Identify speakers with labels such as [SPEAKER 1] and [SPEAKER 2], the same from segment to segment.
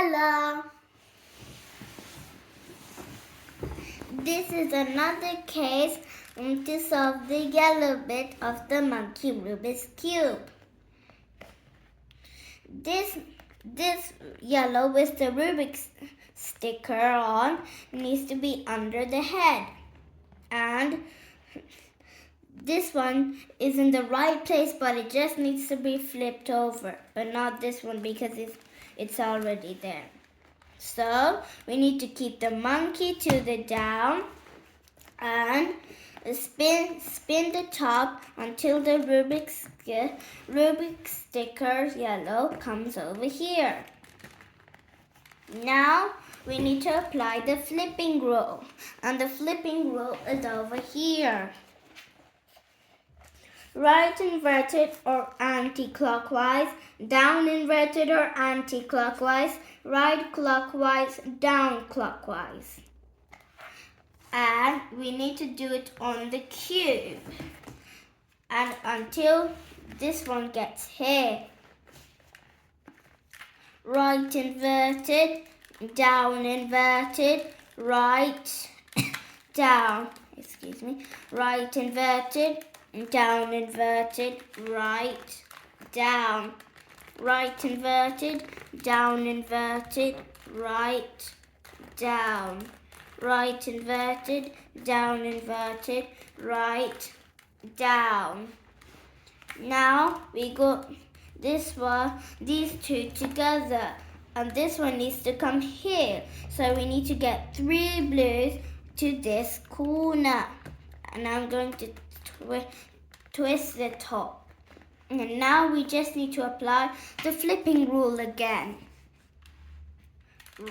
[SPEAKER 1] yellow. This is another case to solve the yellow bit of the Monkey Rubik's Cube. This yellow with the Rubik's sticker on needs to be under the head. And this one is in the right place, but it just needs to be flipped over. But not this one because it's already there. So we need to keep the monkey to the down and spin the top until the Rubik's sticker yellow comes over here. Now we need to apply the flipping rule, and the flipping rule is over here. Right inverted or anti-clockwise, down inverted or anti-clockwise, right clockwise, down clockwise. And we need to do it on the cube. And until this one gets here. Right inverted, down inverted, right, down, right inverted, down inverted, right, down, right inverted, down inverted, right, down, right inverted, down inverted, right, down. Now we got these two together, and this one needs to come here. So we need to get 3 blues to this corner, and I'm going to twist the top. And now we just need to apply the flipping rule again.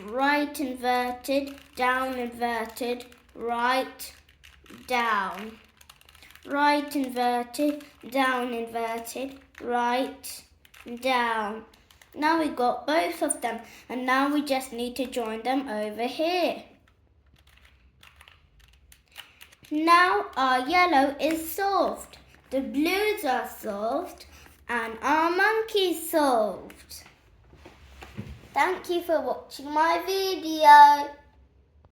[SPEAKER 1] Right inverted, down inverted, right, down. Right inverted, down inverted, right, down. Now we got both of them, and now we just need to join them over here. Now our yellow is solved, the blues are solved, and our monkey solved. Thank you for watching my video.